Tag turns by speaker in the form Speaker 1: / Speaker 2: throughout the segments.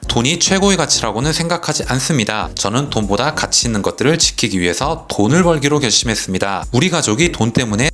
Speaker 1: 돈이 최고의 가치라고는 생각하지 않습니다. 저는 돈보다 가치 있는 것들을 지키기 위해서 돈을 벌기로 결심했습니다. 우리 가족이 돈 때문에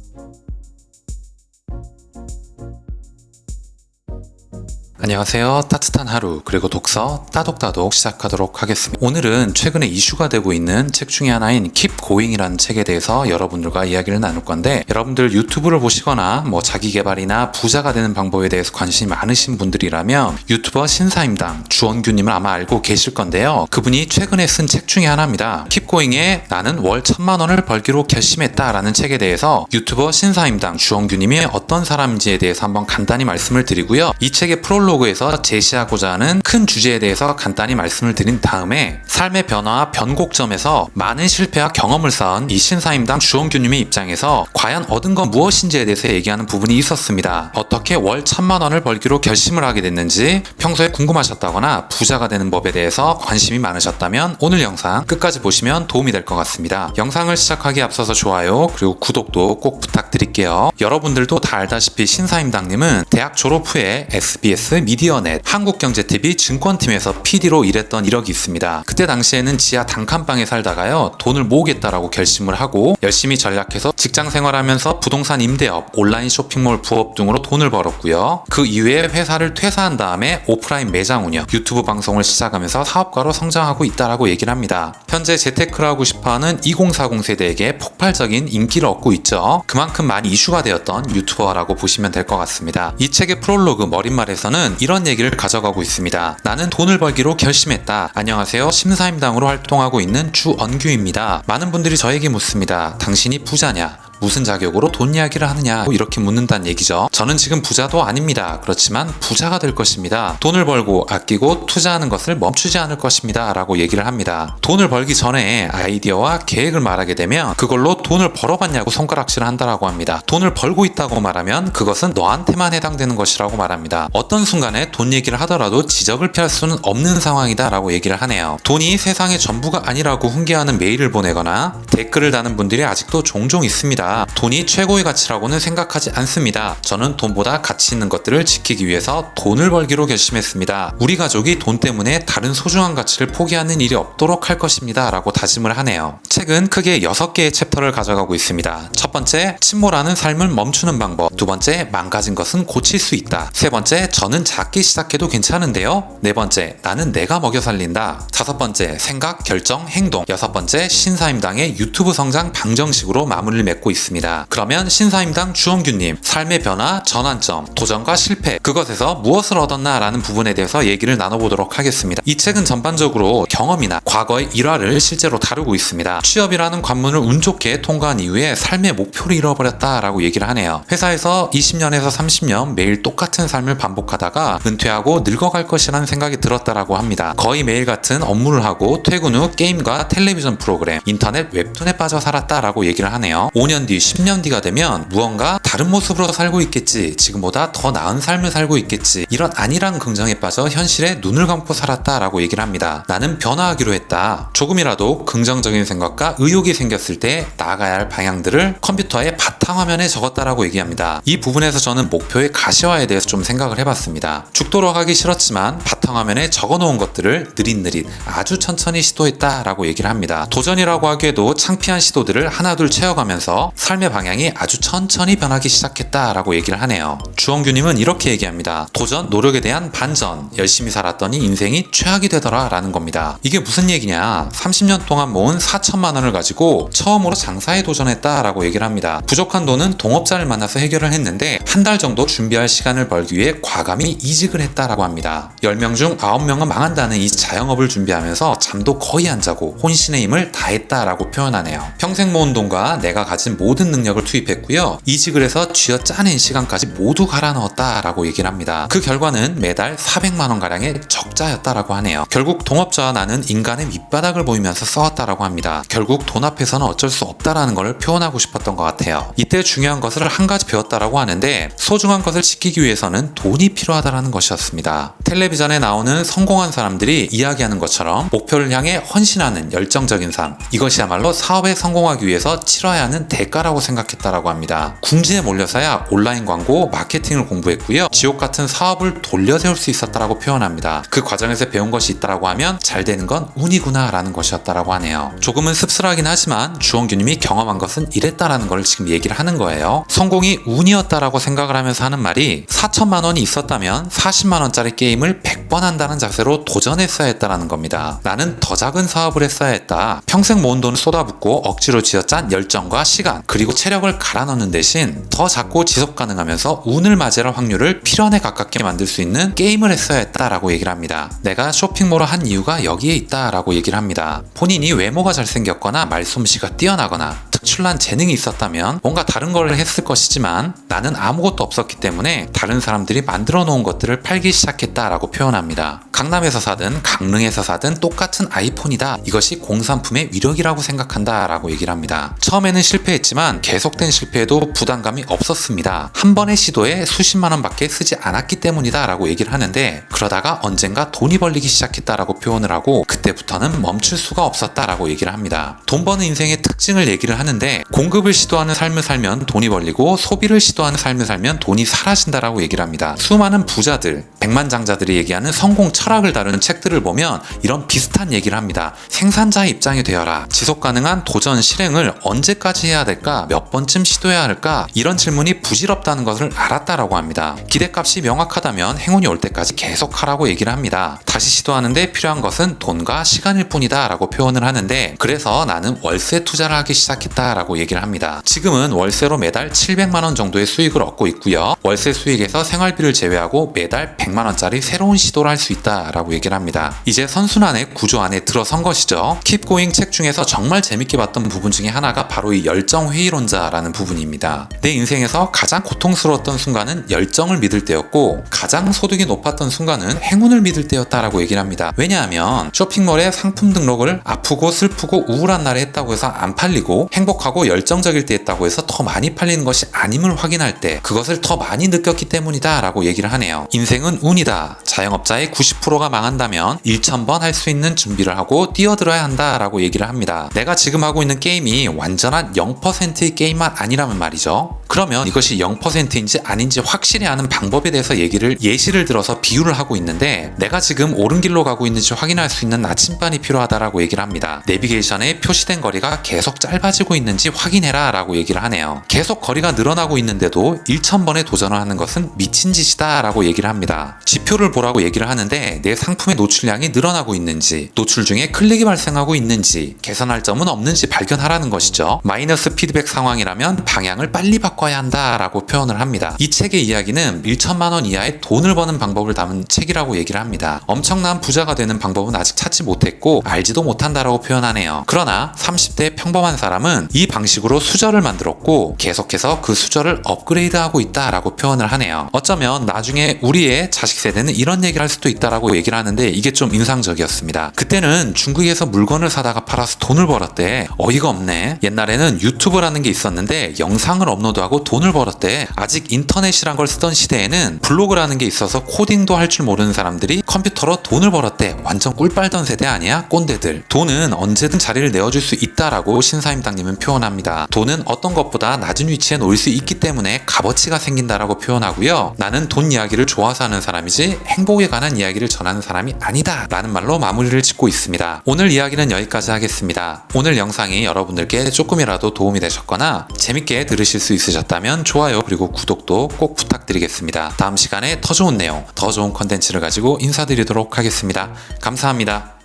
Speaker 1: 안녕하세요. 따뜻한 하루 그리고 독서 따독따독 시작하도록 하겠습니다. 오늘은 최근에 이슈가 되고 있는 책 중에 하나인 Keep Going이라는 책에 대해서 여러분들과 이야기를 나눌 건데, 여러분들 유튜브를 보시거나 자기개발이나 부자가 되는 방법에 대해서 관심이 많으신 분들이라면 유튜버 신사임당 주원규님을 아마 알고 계실 건데요. 그분이 최근에 쓴 책 중에 하나입니다. Keep Going의 나는 월 1000만원을 벌기로 결심했다 라는 책에 대해서 유튜버 신사임당 주원규님이 어떤 사람인지에 대해서 한번 간단히 말씀을 드리고요. 이 책의 프롤로그에서 제시하고자 하는 큰 주제에 대해서 간단히 말씀을 드린 다음에 삶의 변화와 변곡점에서 많은 실패와 경험을 쌓은 이 신사임당 주원규님의 입장에서 과연 얻은 건 무엇인지에 대해서 얘기하는 부분이 있었습니다. 어떻게 월 1000만원을 벌기로 결심을 하게 됐는지, 평소에 궁금하셨다거나 부자가 되는 법에 대해서 관심이 많으셨다면 오늘 영상 끝까지 보시면 도움이 될 것 같습니다. 영상을 시작하기에 앞서서 좋아요 그리고 구독도 꼭 부탁드릴게요. 여러분들도 다 알다시피 신사임당님은 대학 졸업 후에 SBS 미디어넷, 한국경제TV 증권팀에서 PD로 일했던 이력이 있습니다. 그때 당시에는 지하 단칸방에 살다가요, 돈을 모으겠다라고 결심을 하고 열심히 전략해서 직장 생활하면서 부동산 임대업, 온라인 쇼핑몰 부업 등으로 돈을 벌었고요. 그 이후에 회사를 퇴사한 다음에 오프라인 매장 운영, 유튜브 방송을 시작하면서 사업가로 성장하고 있다라고 얘기를 합니다. 현재 재테크를 하고 싶어하는 2040 세대에게 폭발적인 인기를 얻고 있죠. 그만큼 많이 이슈가 되었던 유튜버라고 보시면 될 것 같습니다. 이 책의 프롤로그 머릿말에서는 이런 얘기를 가져가고 있습니다. 나는 돈을 벌기로 결심했다. 안녕하세요. 신사임당으로 활동하고 있는 주원규입니다. 많은 분들이 저에게 묻습니다. 당신이 부자냐? 무슨 자격으로 돈 이야기를 하느냐, 이렇게 묻는다는 얘기죠. 저는 지금 부자도 아닙니다. 그렇지만 부자가 될 것입니다. 돈을 벌고 아끼고 투자하는 것을 멈추지 않을 것입니다 라고 얘기를 합니다. 돈을 벌기 전에 아이디어와 계획을 말하게 되면 그걸로 돈을 벌어봤냐고 손가락질을 한다라고 합니다. 돈을 벌고 있다고 말하면 그것은 너한테만 해당되는 것이라고 말합니다. 어떤 순간에 돈 얘기를 하더라도 지적을 피할 수는 없는 상황이다 라고 얘기를 하네요. 돈이 세상의 전부가 아니라고 훈계하는 메일을 보내거나 댓글을 다는 분들이 아직도 종종 있습니다. 돈이 최고의 가치라고는 생각하지 않습니다. 저는 돈보다 가치 있는 것들을 지키기 위해서 돈을 벌기로 결심했습니다. 우리 가족이 돈 때문에 다른 소중한 가치를 포기하는 일이 없도록 할 것입니다 라고 다짐을 하네요. 책은 크게 6개의 챕터를 가져가고 있습니다. 첫 번째, 침몰하는 삶을 멈추는 방법. 두 번째, 망가진 것은 고칠 수 있다. 세 번째, 저는 작게 시작해도 괜찮은데요. 네 번째, 나는 내가 먹여 살린다. 다섯 번째, 생각, 결정, 행동. 여섯 번째, 신사임당의 유튜브 성장 방정식으로 마무리를 맺고 있습니다. 그러면 신사임당 주원규님, 삶의 변화, 전환점, 도전과 실패, 그것에서 무엇을 얻었나 라는 부분에 대해서 얘기를 나눠보도록 하겠습니다. 이 책은 전반적으로 경험이나 과거의 일화를 실제로 다루고 있습니다. 취업이라는 관문을 운 좋게 통과한 이후에 삶의 목표를 잃어버렸다 라고 얘기를 하네요. 회사에서 20년에서 30년 매일 똑같은 삶을 반복하다가 은퇴하고 늙어갈 것이라는 생각이 들었다라고 합니다. 거의 매일 같은 업무를 하고 퇴근 후 게임과 텔레비전 프로그램, 인터넷 웹툰에 빠져 살았다라고 얘기를 하네요. 5년 뒤 10년 뒤가 되면 무언가 다른 모습으로 살고 있겠지, 지금보다 더 나은 삶을 살고 있겠지, 이런 안일한 긍정에 빠져 현실에 눈을 감고 살았다라고 얘기를 합니다. 나는 변화하기로 했다. 조금이라도 긍정적인 생각과 의욕이 생겼을 때 나아가야 할 방향들을 컴퓨터의 바탕화면에 적었다라고 얘기합니다. 이 부분에서 저는 목표의 가시화에 대해서 좀 생각을 해봤습니다. 죽도록 하기 싫었지만 바탕화면에 적어놓은 것들을 느릿느릿 아주 천천히 시도했다라고 얘기를 합니다. 도전이라고 하기에도 창피한 시도들을 하나둘 채워가면서 삶의 방향이 아주 천천히 변하기 시작했다라고 얘기를 하네요. 주원규님은 이렇게 얘기합니다. 도전, 노력에 대한 반전, 열심히 살았더니 인생이 최악이 되더라 라는 겁니다. 이게 무슨 얘기냐, 30년 동안 모은 4천만 원을 가지고 처음으로 장사에 도전했다라고 얘기를 합니다. 부족한 돈은 동업자를 만나서 해결을 했는데 한 달 정도 준비할 시간을 벌기 위해 과감히 이직을 했다라고 합니다. 10명 중 9명은 망한다는 이 자영업을 준비하면서 잠도 거의 안 자고 혼신의 힘을 다했다라고 표현하네요. 평생 모은 돈과 내가 가진 모든 능력을 투입했고요. 이직을 해서 쥐어짜낸 시간까지 모두 갈아 넣었다라고 얘기를 합니다. 그 결과는 매달 400만 원 가량의 적자였다라고 하네요. 결국 동업자와 나는 인간의 밑바닥을 보이면서 싸웠다라고 합니다. 결국 돈 앞에서는 어쩔 수 없다라는 걸 표현하고 싶었던 것 같아요. 이때 중요한 것을 한 가지 배웠다라고 하는데, 소중한 것을 지키기 위해서는 돈이 필요하다라는 것이었습니다. 텔레비전에 나오는 성공한 사람들이 이야기하는 것처럼 목표를 향해 헌신하는 열정적인 삶, 이것이야말로 사업에 성공하기 위해서 치러야 하는 대가 될까라고 생각했다라고 합니다. 궁지에 몰려서야 온라인 광고, 마케팅을 공부했고요. 지옥 같은 사업을 돌려세울 수 있었다라고 표현합니다. 그 과정에서 배운 것이 있다라고 하면 잘 되는 건 운이구나 라는 것이었다라고 하네요. 조금은 씁쓸하긴 하지만 주원규님이 경험한 것은 이랬다라는 걸 지금 얘기를 하는 거예요. 성공이 운이었다라고 생각을 하면서 하는 말이 4천만 원이 있었다면 40만 원짜리 게임을 100번 한다는 자세로 도전했어야 했다라는 겁니다. 나는 더 작은 사업을 했어야 했다. 평생 모은 돈을 쏟아붓고 억지로 쥐어짠 열정과 시간 그리고 체력을 갈아 넣는 대신 더 작고 지속 가능하면서 운을 맞이할 확률을 필연에 가깝게 만들 수 있는 게임을 했어야 했다라고 얘기를 합니다. 내가 쇼핑몰을 한 이유가 여기에 있다라고 얘기를 합니다. 본인이 외모가 잘생겼거나 말솜씨가 뛰어나거나 특출난 재능이 있었다면 뭔가 다른 걸 했을 것이지만 나는 아무것도 없었기 때문에 다른 사람들이 만들어 놓은 것들을 팔기 시작했다라고 표현합니다. 강남에서 사든 강릉에서 사든 똑같은 아이폰이다. 이것이 공산품의 위력이라고 생각한다 라고 얘기를 합니다. 처음에는 실패했지만 계속된 실패에도 부담감이 없었습니다. 한 번의 시도에 수십만 원밖에 쓰지 않았기 때문이다 라고 얘기를 하는데 그러다가 언젠가 돈이 벌리기 시작했다라고 표현을 하고 그때부터는 멈출 수가 없었다라고 얘기를 합니다. 돈 버는 인생의 특징을 얘기를 하는데 공급을 시도하는 삶을 살면 돈이 벌리고 소비를 시도하는 삶을 살면 돈이 사라진다라고 얘기를 합니다. 수많은 부자들, 백만장자들이 얘기하는 성공 철학을 다루는 책들을 보면 이런 비슷한 얘기를 합니다. 생산자의 입장이 되어라. 지속 가능한 도전 실행을 언제까지 해야 될까? 몇 번쯤 시도해야 할까? 이런 질문이 부질없다는 것을 알았다라고 합니다. 기대값이 명확하다면 행운이 올 때까지 계속 하라고 얘기를 합니다. 다시 시도하는데 필요한 것은 돈과 시간일 뿐이다 라고 표현을 하는데 그래서 나는 월세 투자를 하기 시작했다 라고 얘기를 합니다. 지금은 월세로 매달 700만 원 정도의 수익을 얻고 있고요. 월세 수익에서 생활비를 제외하고 매달 100만 원짜리 새로운 시도를 할 수 있다 라고 얘기를 합니다. 이제 선순환의 구조 안에 들어선 것이죠. 킵고잉 책 중에서 정말 재밌게 봤던 부분 중에 하나가 바로 이 열정회의론자라는 부분입니다. 내 인생에서 가장 고통스러웠던 순간은 열정을 믿을 때였고 가장 소득이 높았던 순간은 행운을 믿을 때였다라고 얘기를 합니다. 왜냐하면 쇼핑몰에 상품 등록을 아프고 슬프고 우울한 날에 했다고 해서 안 팔리고 행복하고 열정적일 때 했다고 해서 더 많이 팔리는 것이 아님을 확인할 때 그것을 더 많이 느꼈기 때문이다 라고 얘기를 하네요. 인생은 운이다. 자영업자의 90%가 망한다면 1000번 할 수 있는 준비를 하고 뛰어들어야 한다 라고 얘기를 합니다. 내가 지금 하고 있는 게임이 완전한 0%의 게임만 아니라면 말이죠. 그러면 이것이 0%인지 아닌지 확실히 아는 방법에 대해서 예시를 들어서 비유를 하고 있는데 내가 지금 옳은 길로 가고 있는지 확인할 수 있는 나침반이 필요하다라고 얘기를 합니다. 내비게이션에 표시된 거리가 계속 짧아지고 있는지 확인해라 라고 얘기를 하네요. 계속 거리가 늘어나고 있는데도 1000번에 도전을 하는 것은 미친 짓이다 라고 얘기를 합니다. 지표를 보라고 얘기를 하는데 내 상품의 노출량이 늘어나고 있는지 노출 중에 클릭이 발생하고 있는지 개선할 점은 없는지 발견하라는 것이죠. 마이너스 피드백 상황이라면 방향을 빨리 바꿔야 한다 라고 표현을 합니다. 이 책의 이야기는 1천만 원 이하의 돈을 버는 방법을 담은 책이라고 얘기를 합니다. 엄청난 부자가 되는 방법은 아직 찾지 못했고 알지도 못한다라고 표현하네요. 그러나 30대 평범한 사람은 이 방식으로 수저를 만들었고 계속해서 그 수저를 업그레이드하고 있다라고 표현을 하네요. 어쩌면 나중에 우리의 자식 세대는 이런 얘기를 할 수도 있다라고 얘기를 하는데 이게 좀 인상적이었습니다. 그때는 중국에서 물건을 사다가 팔아서 돈을 벌었대. 어이가 없네. 옛날에는 유튜브라는 게 있었는데 영상을 업로드하고 돈을 벌었대. 아직 인터넷이란 걸 쓰던 시대에는 블로그라는 게 있어서 코딩도 할 줄 모르는 사람들이 컴퓨터로 돈을 벌었대. 완전 꿀 빨던 세대 아니야? 꼰대들. 돈은 언제든 자리를 내어줄 수 있다라고 신사임당님은 표현합니다. 돈은 어떤 것보다 낮은 위치에 놓일 수 있기 때문에 값어치가 생긴다라고 표현하고요. 나는 돈 이야기를 좋아서 하는 사람이지 행복에 관한 이야기를 전하는 사람이 아니다 라는 말로 마무리를 짓고 있습니다. 오늘 이야기는 여기까지 하겠습니다. 오늘 영상이 여러분들께 조금이라도 도움이 되셨거나 재밌게 들으실 수 있으셨다면 좋아요 그리고 구독도 꼭 부탁드리겠습니다. 다음 시간에 더 좋은 내용, 더 좋은 컨텐츠를 가지고 인사드리도록 하겠습니다. 감사합니다.